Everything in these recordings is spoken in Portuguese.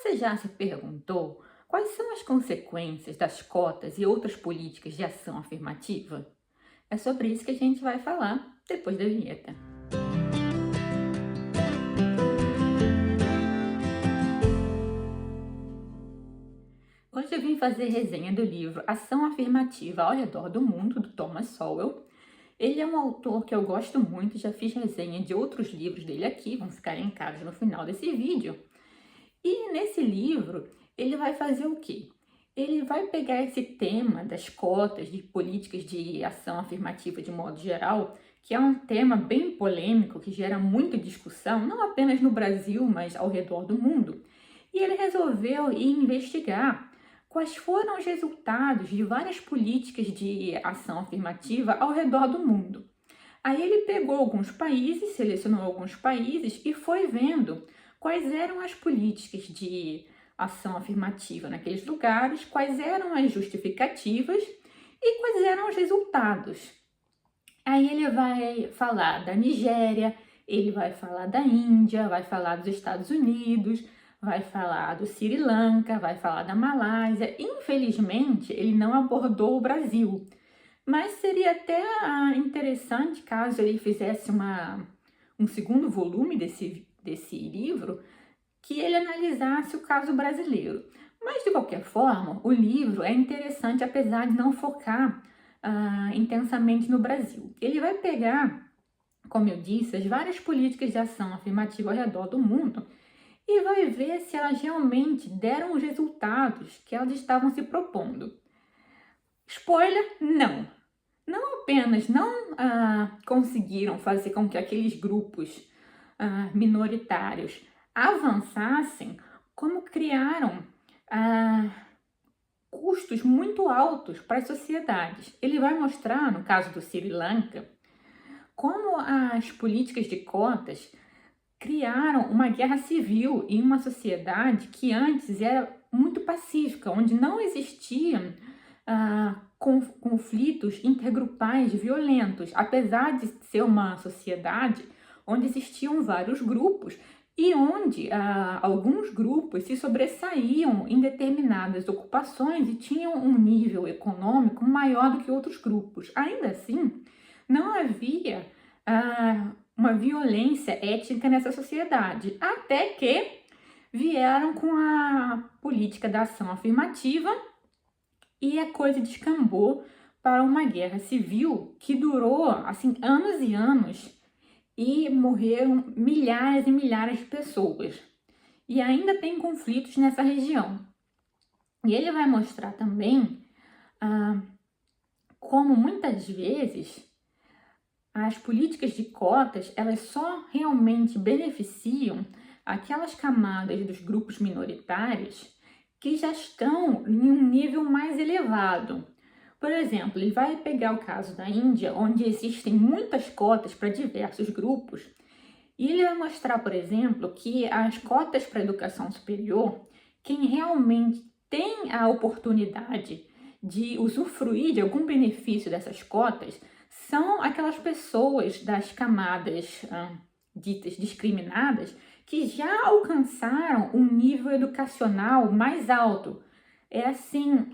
Você já se perguntou quais são as consequências das cotas e outras políticas de ação afirmativa? É sobre isso que a gente vai falar depois da vinheta. Hoje eu vim fazer resenha do livro Ação Afirmativa ao Redor do Mundo, do Thomas Sowell. Ele é um autor que eu gosto muito, já fiz resenha de outros livros dele aqui, vão ficar linkados no final desse vídeo. E nesse livro, ele vai fazer o quê? Ele vai pegar esse tema das cotas, de políticas de ação afirmativa de modo geral, que é um tema bem polêmico, que gera muita discussão, não apenas no Brasil, mas ao redor do mundo. E ele resolveu ir investigar quais foram os resultados de várias políticas de ação afirmativa ao redor do mundo. Aí ele pegou alguns países, selecionou alguns países e foi vendo quais eram as políticas de ação afirmativa naqueles lugares, quais eram as justificativas e quais eram os resultados. Aí ele vai falar da Nigéria, ele vai falar da Índia, vai falar dos Estados Unidos, vai falar do Sri Lanka, vai falar da Malásia. Infelizmente, ele não abordou o Brasil, mas seria até interessante caso ele fizesse um segundo volume desse livro, que ele analisasse o caso brasileiro. Mas, de qualquer forma, o livro é interessante, apesar de não focar intensamente no Brasil. Ele vai pegar, como eu disse, as várias políticas de ação afirmativa ao redor do mundo e vai ver se elas realmente deram os resultados que elas estavam se propondo. Spoiler, não. Não apenas não conseguiram fazer com que aqueles grupos minoritários avançassem, como criaram custos muito altos para as sociedades. Ele vai mostrar, no caso do Sri Lanka, como as políticas de cotas criaram uma guerra civil em uma sociedade que antes era muito pacífica, onde não existiam conflitos intergrupais violentos, apesar de ser uma sociedade onde existiam vários grupos e onde alguns grupos se sobressaíam em determinadas ocupações e tinham um nível econômico maior do que outros grupos. Ainda assim, não havia uma violência étnica nessa sociedade, até que vieram com a política da ação afirmativa e a coisa descambou para uma guerra civil que durou assim anos e anos e morreram milhares e milhares de pessoas. E ainda tem conflitos nessa região. E ele vai mostrar também como muitas vezes as políticas de cotas, elas só realmente beneficiam aquelas camadas dos grupos minoritários que já estão em um nível mais elevado. Por exemplo, ele vai pegar o caso da Índia, onde existem muitas cotas para diversos grupos, e ele vai mostrar, por exemplo, que as cotas para a educação superior, quem realmente tem a oportunidade de usufruir de algum benefício dessas cotas, são aquelas pessoas das camadas ditas discriminadas que já alcançaram um nível educacional mais alto. É assim,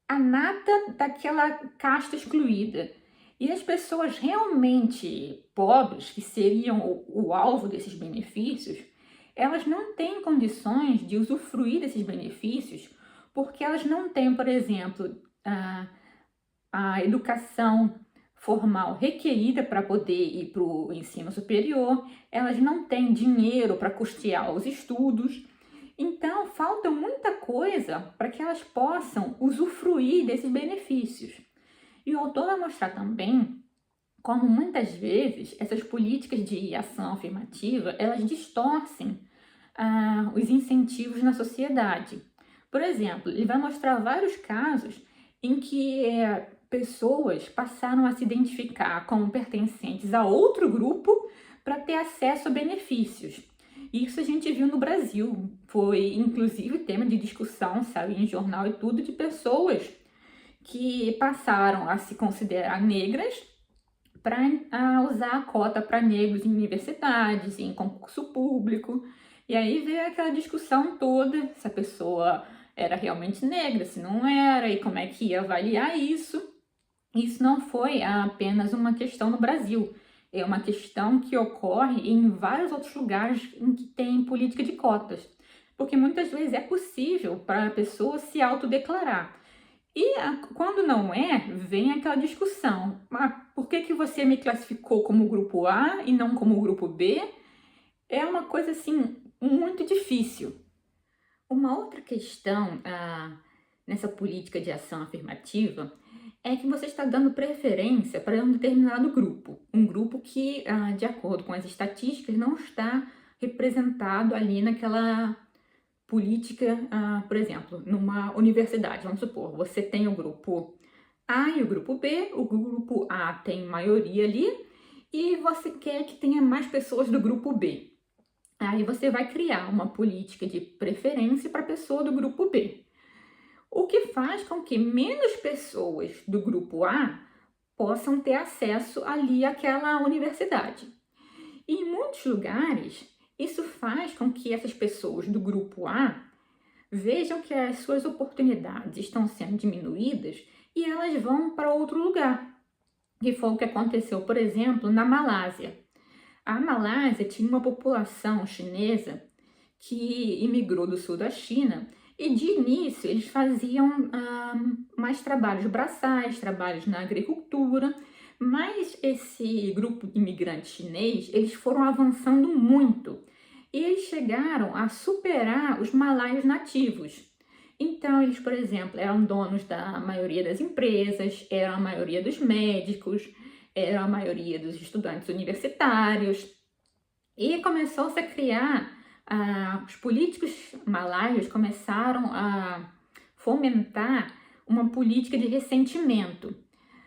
a nata daquela casta excluída. E as pessoas realmente pobres, que seriam o alvo desses benefícios, elas não têm condições de usufruir desses benefícios porque elas não têm, por exemplo, a educação formal requerida para poder ir para o ensino superior, elas não têm dinheiro para custear os estudos. Então, falta muita coisa para que elas possam usufruir desses benefícios. E o autor vai mostrar também como muitas vezes essas políticas de ação afirmativa, elas distorcem os incentivos na sociedade. Por exemplo, ele vai mostrar vários casos em que pessoas passaram a se identificar como pertencentes a outro grupo para ter acesso a benefícios. Isso a gente viu no Brasil, foi inclusive tema de discussão, saiu em jornal e tudo, de pessoas que passaram a se considerar negras para usar a cota para negros em universidades, em concurso público. E aí veio aquela discussão toda, se a pessoa era realmente negra, se não era, e como é que ia avaliar isso. Isso não foi apenas uma questão no Brasil, é uma questão que ocorre em vários outros lugares em que tem política de cotas, porque muitas vezes é possível para a pessoa se autodeclarar. E quando não é, vem aquela discussão. Mas por que que você me classificou como grupo A e não como grupo B? É uma coisa assim muito difícil. Uma outra questão nessa política de ação afirmativa é que você está dando preferência para um determinado grupo. Um grupo que, de acordo com as estatísticas, não está representado ali naquela política, por exemplo, numa universidade. Vamos supor, você tem o grupo A e o grupo B. O grupo A tem maioria ali e você quer que tenha mais pessoas do grupo B. Aí você vai criar uma política de preferência para a pessoa do grupo B, o que faz com que menos pessoas do grupo A possam ter acesso ali àquela universidade. E em muitos lugares, isso faz com que essas pessoas do grupo A vejam que as suas oportunidades estão sendo diminuídas e elas vão para outro lugar, que foi o que aconteceu, por exemplo, na Malásia. A Malásia tinha uma população chinesa que imigrou do sul da China e de início eles faziam mais trabalhos braçais, trabalhos na agricultura, mas esse grupo imigrante chinês, eles foram avançando muito e eles chegaram a superar os malaios nativos. Então, eles, por exemplo, eram donos da maioria das empresas, eram a maioria dos médicos, eram a maioria dos estudantes universitários. E começou-se a criar, os políticos malaios começaram a fomentar uma política de ressentimento,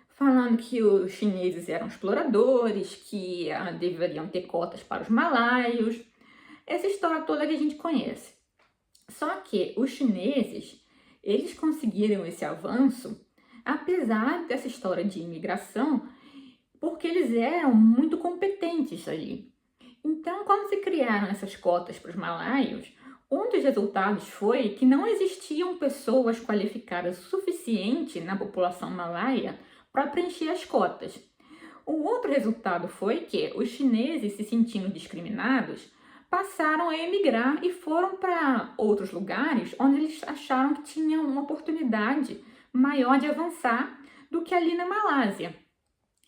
falando que os chineses eram exploradores, que deveriam ter cotas para os malaios, essa história toda que a gente conhece. Só que os chineses, eles conseguiram esse avanço, apesar dessa história de imigração, porque eles eram muito competentes ali. Então, quando se criaram essas cotas para os malaios, um dos resultados foi que não existiam pessoas qualificadas o suficiente na população malaia para preencher as cotas. Um outro resultado foi que os chineses, se sentindo discriminados, passaram a emigrar e foram para outros lugares onde eles acharam que tinham uma oportunidade maior de avançar do que ali na Malásia.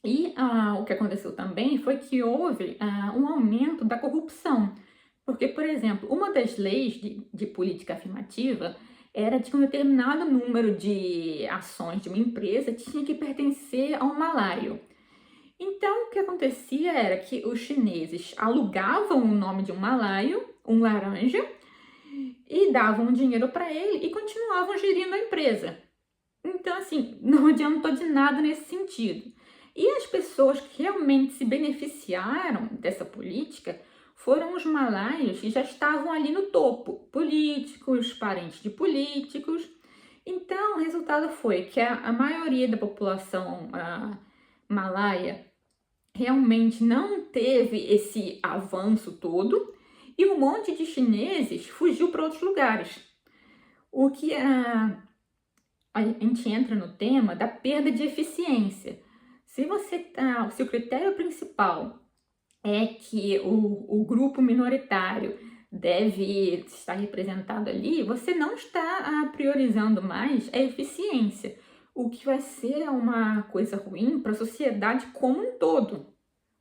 E o que aconteceu também foi que houve um aumento da corrupção. Porque, por exemplo, uma das leis de política afirmativa era de que um determinado número de ações de uma empresa tinha que pertencer a um malaio. Então, o que acontecia era que os chineses alugavam o nome de um malaio, um laranja, e davam dinheiro para ele e continuavam gerindo a empresa. Então, assim, não adiantou de nada nesse sentido. E as pessoas que realmente se beneficiaram dessa política foram os malaios que já estavam ali no topo, políticos, parentes de políticos. Então, o resultado foi que a maioria da população malaia realmente não teve esse avanço todo e um monte de chineses fugiu para outros lugares. O que a gente entra no tema da perda de eficiência. Se o critério principal é que o grupo minoritário deve estar representado ali, você não está priorizando mais a eficiência, o que vai ser uma coisa ruim para a sociedade como um todo.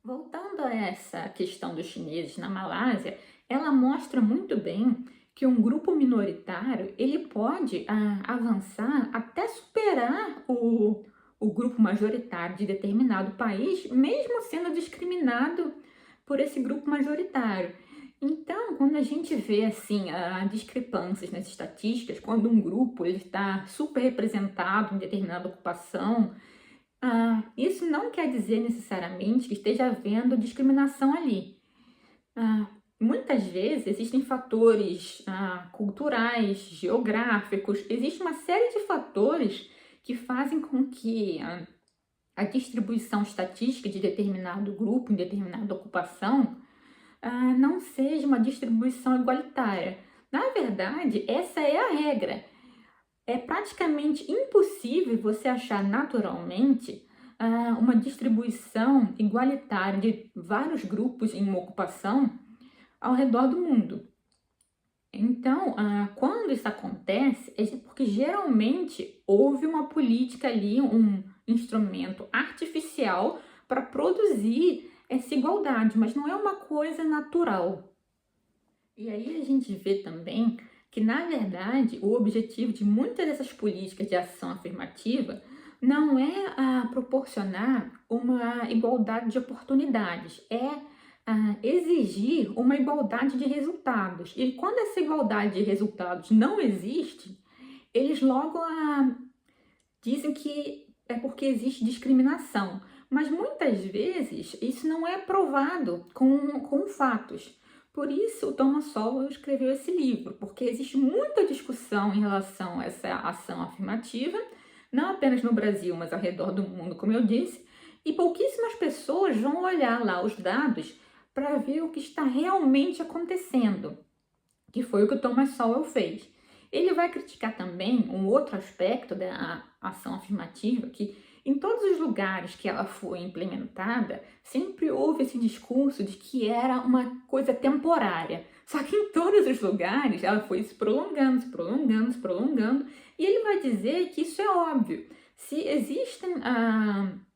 Voltando a essa questão dos chineses na Malásia, ela mostra muito bem que um grupo minoritário ele pode avançar até superar o grupo majoritário de determinado país, mesmo sendo discriminado por esse grupo majoritário. Então, quando a gente vê assim discrepâncias nas estatísticas, quando um grupo ele está super representado em determinada ocupação, isso não quer dizer necessariamente que esteja havendo discriminação ali. Muitas vezes existem fatores culturais, geográficos, existe uma série de fatores que fazem com que a distribuição estatística de determinado grupo, em determinada ocupação, não seja uma distribuição igualitária. Na verdade, essa é a regra. É praticamente impossível você achar naturalmente uma distribuição igualitária de vários grupos em uma ocupação ao redor do mundo. Então, quando isso acontece, é porque geralmente houve uma política ali, um instrumento artificial para produzir essa igualdade, mas não é uma coisa natural. E aí a gente vê também que, na verdade, o objetivo de muitas dessas políticas de ação afirmativa não é proporcionar uma igualdade de oportunidades, é exigir uma igualdade de resultados. E quando essa igualdade de resultados não existe, eles logo dizem que é porque existe discriminação. Mas muitas vezes isso não é provado com fatos. Por isso o Thomas Sowell escreveu esse livro, porque existe muita discussão em relação a essa ação afirmativa, não apenas no Brasil, mas ao redor do mundo, como eu disse, e pouquíssimas pessoas vão olhar lá os dados para ver o que está realmente acontecendo, que foi o que o Thomas Sowell fez. Ele vai criticar também um outro aspecto da ação afirmativa, que em todos os lugares que ela foi implementada, sempre houve esse discurso de que era uma coisa temporária. Só que em todos os lugares ela foi se prolongando, se prolongando, se prolongando, e ele vai dizer que isso é óbvio. Se existem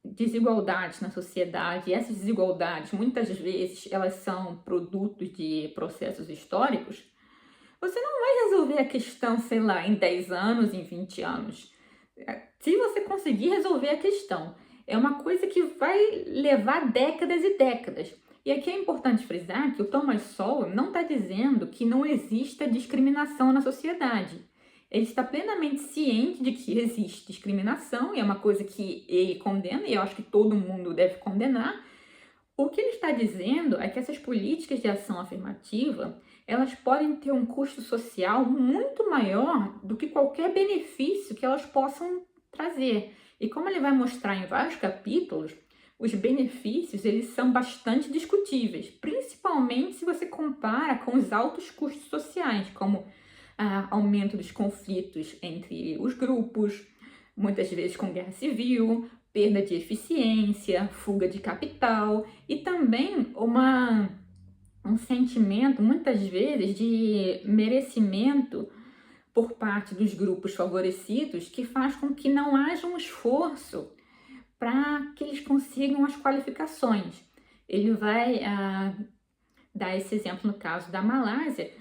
desigualdades na sociedade, e essas desigualdades muitas vezes elas são produtos de processos históricos, você não vai resolver a questão, sei lá, em 10 anos, em 20 anos. Se você conseguir resolver a questão, é uma coisa que vai levar décadas e décadas. E aqui é importante frisar que o Thomas Sowell não está dizendo que não exista discriminação na sociedade. Ele está plenamente ciente de que existe discriminação, e é uma coisa que ele condena, e eu acho que todo mundo deve condenar. O que ele está dizendo é que essas políticas de ação afirmativa, elas podem ter um custo social muito maior do que qualquer benefício que elas possam trazer. E como ele vai mostrar em vários capítulos, os benefícios eles são bastante discutíveis, principalmente se você compara com os altos custos sociais, como aumento dos conflitos entre os grupos, muitas vezes com guerra civil, perda de eficiência, fuga de capital e também um sentimento, muitas vezes, de merecimento por parte dos grupos favorecidos que faz com que não haja um esforço para que eles consigam as qualificações. Ele vai dar esse exemplo no caso da Malásia.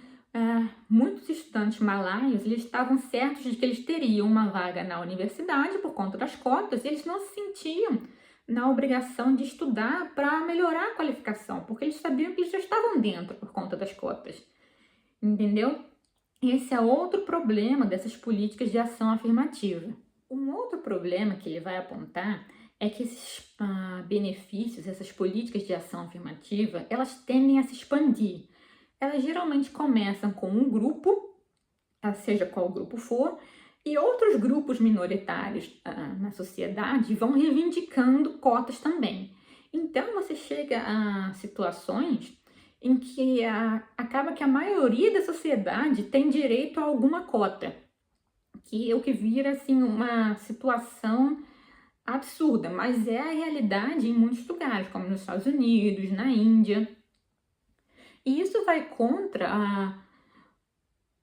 Muitos estudantes malaios eles estavam certos de que eles teriam uma vaga na universidade por conta das cotas, e eles não se sentiam na obrigação de estudar para melhorar a qualificação, porque eles sabiam que eles já estavam dentro por conta das cotas. Entendeu? Esse é outro problema dessas políticas de ação afirmativa. Um outro problema que ele vai apontar é que esses benefícios, essas políticas de ação afirmativa, elas tendem a se expandir. Elas geralmente começam com um grupo, seja qual grupo for, e outros grupos minoritários na sociedade vão reivindicando cotas também. Então você chega a situações em que acaba que a maioria da sociedade tem direito a alguma cota, que é o que vira assim uma situação absurda, mas é a realidade em muitos lugares, como nos Estados Unidos, na Índia. E isso vai contra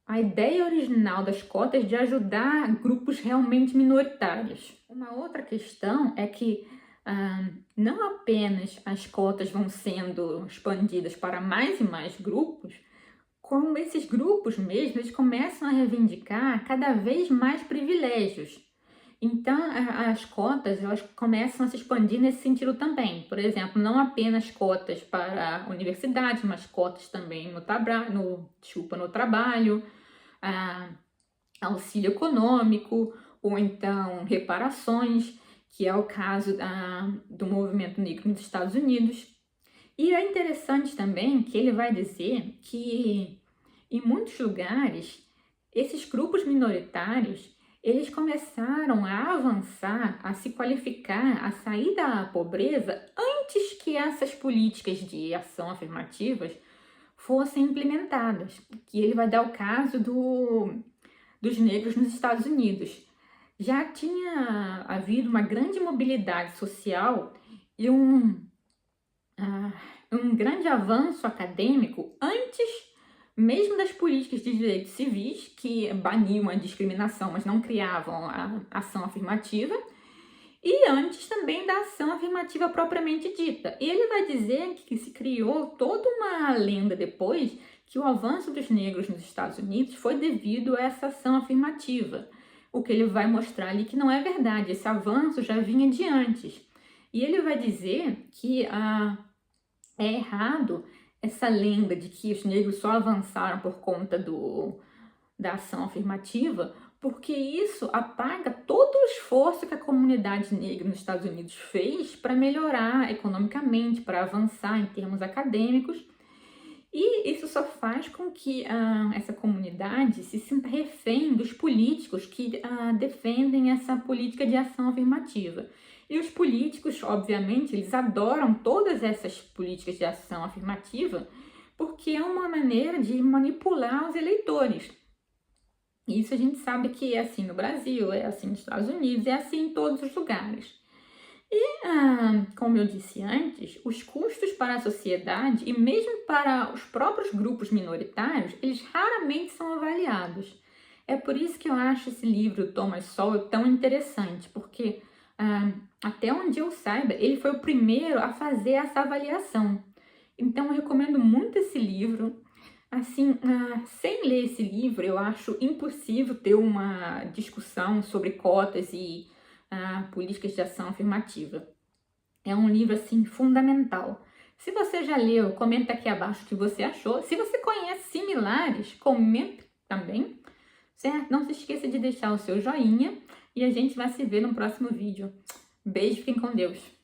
a ideia original das cotas de ajudar grupos realmente minoritários. Uma outra questão é que não apenas as cotas vão sendo expandidas para mais e mais grupos, como esses grupos mesmo, eles começam a reivindicar cada vez mais privilégios. Então, as cotas elas começam a se expandir nesse sentido também. Por exemplo, não apenas cotas para universidades, mas cotas também no trabalho, auxílio econômico, ou então reparações, que é o caso do movimento negro nos Estados Unidos. E é interessante também que ele vai dizer que, em muitos lugares, esses grupos minoritários eles começaram a avançar, a se qualificar, a sair da pobreza antes que essas políticas de ação afirmativas fossem implementadas, que ele vai dar o caso dos negros nos Estados Unidos. Já tinha havido uma grande mobilidade social e um grande avanço acadêmico antes mesmo das políticas de direitos civis, que baniam a discriminação, mas não criavam a ação afirmativa, e antes também da ação afirmativa propriamente dita. E ele vai dizer que se criou toda uma lenda depois que o avanço dos negros nos Estados Unidos foi devido a essa ação afirmativa. O que ele vai mostrar ali que não é verdade, esse avanço já vinha de antes. E ele vai dizer que é errado essa lenda de que os negros só avançaram por conta da ação afirmativa, porque isso apaga todo o esforço que a comunidade negra nos Estados Unidos fez para melhorar economicamente, para avançar em termos acadêmicos. E isso só faz com que essa comunidade se sinta refém dos políticos que defendem essa política de ação afirmativa. E os políticos, obviamente, eles adoram todas essas políticas de ação afirmativa porque é uma maneira de manipular os eleitores. Isso a gente sabe que é assim no Brasil, é assim nos Estados Unidos, é assim em todos os lugares. E, como eu disse antes, os custos para a sociedade e mesmo para os próprios grupos minoritários, eles raramente são avaliados. É por isso que eu acho esse livro, Thomas Sowell, tão interessante, porque até onde eu saiba, ele foi o primeiro a fazer essa avaliação. Então, eu recomendo muito esse livro. Assim, sem ler esse livro, eu acho impossível ter uma discussão sobre cotas e políticas de ação afirmativa. É um livro, assim, fundamental. Se você já leu, comenta aqui abaixo o que você achou. Se você conhece similares, comenta também, certo? Não se esqueça de deixar o seu joinha e a gente vai se ver no próximo vídeo. Beijo, fiquem com Deus!